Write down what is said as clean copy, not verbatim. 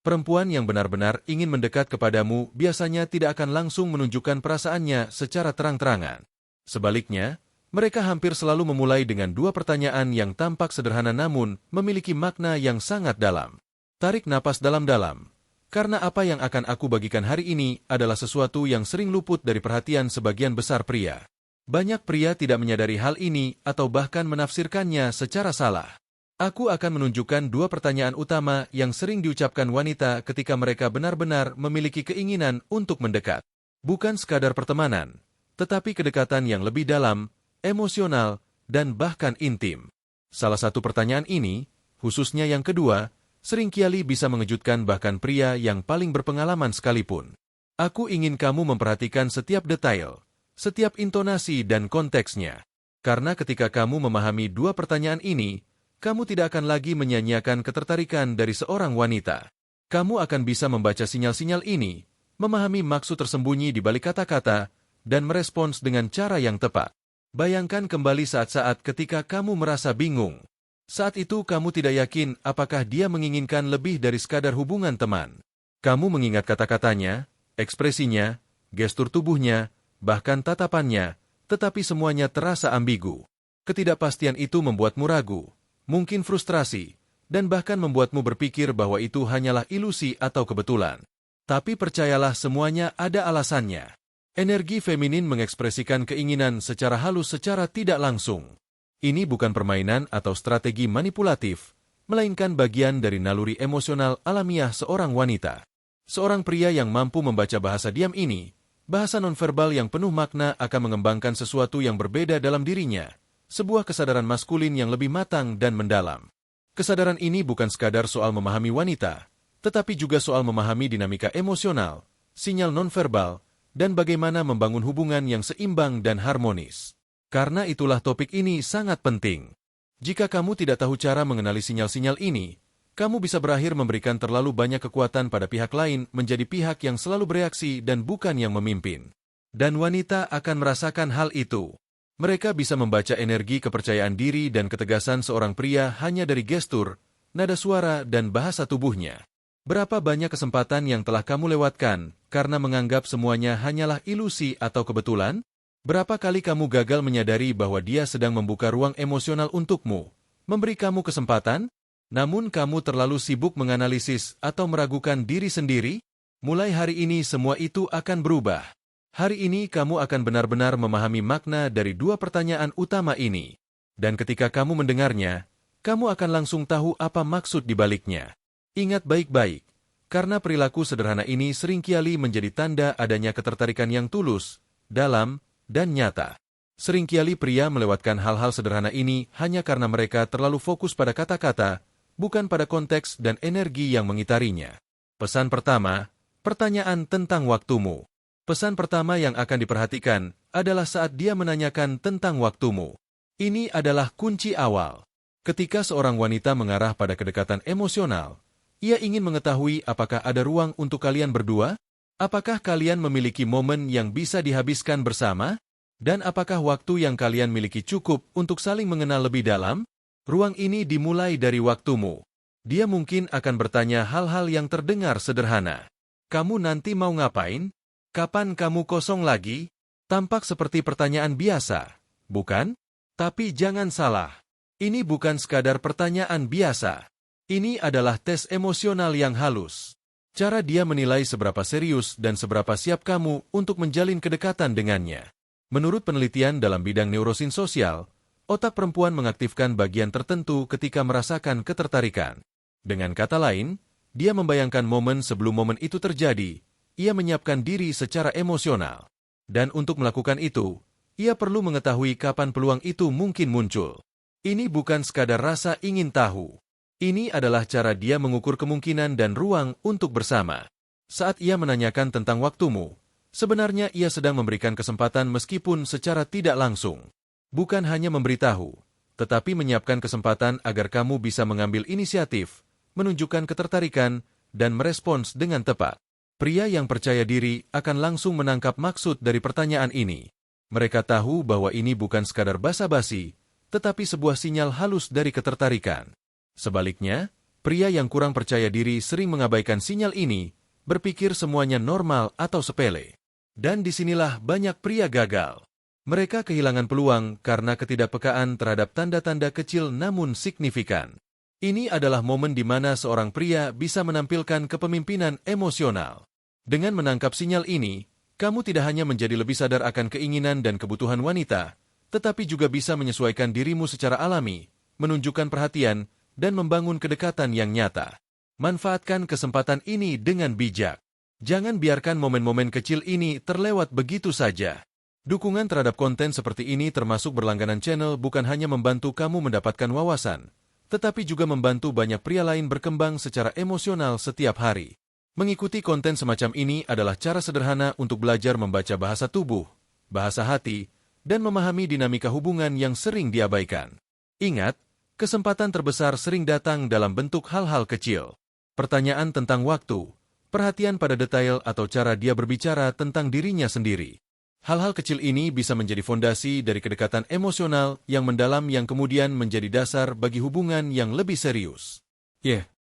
Perempuan yang benar-benar ingin mendekat kepadamu biasanya tidak akan langsung menunjukkan perasaannya secara terang-terangan. Sebaliknya, mereka hampir selalu memulai dengan dua pertanyaan yang tampak sederhana namun memiliki makna yang sangat dalam. Tarik napas dalam-dalam. Karena apa yang akan aku bagikan hari ini adalah sesuatu yang sering luput dari perhatian sebagian besar pria. Banyak pria tidak menyadari hal ini atau bahkan menafsirkannya secara salah. Aku akan menunjukkan dua pertanyaan utama yang sering diucapkan wanita ketika mereka benar-benar memiliki keinginan untuk mendekat. Bukan sekadar pertemanan, tetapi kedekatan yang lebih dalam, emosional, dan bahkan intim. Salah satu pertanyaan ini, khususnya yang kedua, seringkali bisa mengejutkan bahkan pria yang paling berpengalaman sekalipun. Aku ingin kamu memperhatikan setiap detail, setiap intonasi dan konteksnya. Karena ketika kamu memahami dua pertanyaan ini, kamu tidak akan lagi menyia-nyiakan ketertarikan dari seorang wanita. Kamu akan bisa membaca sinyal-sinyal ini, memahami maksud tersembunyi di balik kata-kata, dan merespons dengan cara yang tepat. Bayangkan kembali saat-saat ketika kamu merasa bingung. Saat itu kamu tidak yakin apakah dia menginginkan lebih dari sekadar hubungan teman. Kamu mengingat kata-katanya, ekspresinya, gestur tubuhnya, bahkan tatapannya, tetapi semuanya terasa ambigu. Ketidakpastian itu membuatmu ragu, mungkin frustrasi, dan bahkan membuatmu berpikir bahwa itu hanyalah ilusi atau kebetulan. Tapi percayalah semuanya ada alasannya. Energi feminin mengekspresikan keinginan secara halus secara tidak langsung. Ini bukan permainan atau strategi manipulatif, melainkan bagian dari naluri emosional alamiah seorang wanita. Seorang pria yang mampu membaca bahasa diam ini, bahasa nonverbal yang penuh makna akan mengembangkan sesuatu yang berbeda dalam dirinya, sebuah kesadaran maskulin yang lebih matang dan mendalam. Kesadaran ini bukan sekadar soal memahami wanita, tetapi juga soal memahami dinamika emosional, sinyal nonverbal, dan bagaimana membangun hubungan yang seimbang dan harmonis. Karena itulah topik ini sangat penting. Jika kamu tidak tahu cara mengenali sinyal-sinyal ini, kamu bisa berakhir memberikan terlalu banyak kekuatan pada pihak lain menjadi pihak yang selalu bereaksi dan bukan yang memimpin. Dan wanita akan merasakan hal itu. Mereka bisa membaca energi kepercayaan diri dan ketegasan seorang pria hanya dari gestur, nada suara, dan bahasa tubuhnya. Berapa banyak kesempatan yang telah kamu lewatkan karena menganggap semuanya hanyalah ilusi atau kebetulan? Berapa kali kamu gagal menyadari bahwa dia sedang membuka ruang emosional untukmu, memberi kamu kesempatan? Namun kamu terlalu sibuk menganalisis atau meragukan diri sendiri? Mulai hari ini semua itu akan berubah. Hari ini kamu akan benar-benar memahami makna dari dua pertanyaan utama ini. Dan ketika kamu mendengarnya, kamu akan langsung tahu apa maksud di baliknya. Ingat baik-baik, karena perilaku sederhana ini seringkali menjadi tanda adanya ketertarikan yang tulus, dalam, dan nyata. Seringkali pria melewatkan hal-hal sederhana ini hanya karena mereka terlalu fokus pada kata-kata, bukan pada konteks dan energi yang mengitarinya. Pesan pertama, pertanyaan tentang waktumu. Pesan pertama yang akan diperhatikan adalah saat dia menanyakan tentang waktumu. Ini adalah kunci awal. Ketika seorang wanita mengarah pada kedekatan emosional, ia ingin mengetahui apakah ada ruang untuk kalian berdua, apakah kalian memiliki momen yang bisa dihabiskan bersama, dan apakah waktu yang kalian miliki cukup untuk saling mengenal lebih dalam. Ruang ini dimulai dari waktumu. Dia mungkin akan bertanya hal-hal yang terdengar sederhana. Kamu nanti mau ngapain? Kapan kamu kosong lagi? Tampak seperti pertanyaan biasa, bukan? Tapi jangan salah. Ini bukan sekadar pertanyaan biasa. Ini adalah tes emosional yang halus. Cara dia menilai seberapa serius dan seberapa siap kamu untuk menjalin kedekatan dengannya. Menurut penelitian dalam bidang neurosins-sosial, otak perempuan mengaktifkan bagian tertentu ketika merasakan ketertarikan. Dengan kata lain, dia membayangkan momen sebelum momen itu terjadi. Ia menyiapkan diri secara emosional. Dan untuk melakukan itu, ia perlu mengetahui kapan peluang itu mungkin muncul. Ini bukan sekadar rasa ingin tahu. Ini adalah cara dia mengukur kemungkinan dan ruang untuk bersama. Saat ia menanyakan tentang waktumu, sebenarnya ia sedang memberikan kesempatan meskipun secara tidak langsung. Bukan hanya memberitahu, tetapi menyiapkan kesempatan agar kamu bisa mengambil inisiatif, menunjukkan ketertarikan, dan merespons dengan tepat. Pria yang percaya diri akan langsung menangkap maksud dari pertanyaan ini. Mereka tahu bahwa ini bukan sekadar basa-basi, tetapi sebuah sinyal halus dari ketertarikan. Sebaliknya, Pria yang kurang percaya diri sering mengabaikan sinyal ini, berpikir semuanya normal atau sepele. Dan disinilah banyak pria gagal. Mereka kehilangan peluang karena ketidakpekaan terhadap tanda-tanda kecil namun signifikan. Ini adalah momen di mana seorang pria bisa menampilkan kepemimpinan emosional. Dengan menangkap sinyal ini, kamu tidak hanya menjadi lebih sadar akan keinginan dan kebutuhan wanita, tetapi juga bisa menyesuaikan dirimu secara alami, menunjukkan perhatian, dan membangun kedekatan yang nyata. Manfaatkan kesempatan ini dengan bijak. Jangan biarkan momen-momen kecil ini terlewat begitu saja. Dukungan terhadap konten seperti ini termasuk berlangganan channel bukan hanya membantu kamu mendapatkan wawasan, tetapi juga membantu banyak pria lain berkembang secara emosional setiap hari. Mengikuti konten semacam ini adalah cara sederhana untuk belajar membaca bahasa tubuh, bahasa hati, dan memahami dinamika hubungan yang sering diabaikan. Ingat, kesempatan terbesar sering datang dalam bentuk hal-hal kecil. Pertanyaan tentang waktu, perhatian pada detail atau cara dia berbicara tentang dirinya sendiri. Hal-hal kecil ini bisa menjadi fondasi dari kedekatan emosional yang mendalam yang kemudian menjadi dasar bagi hubungan yang lebih serius.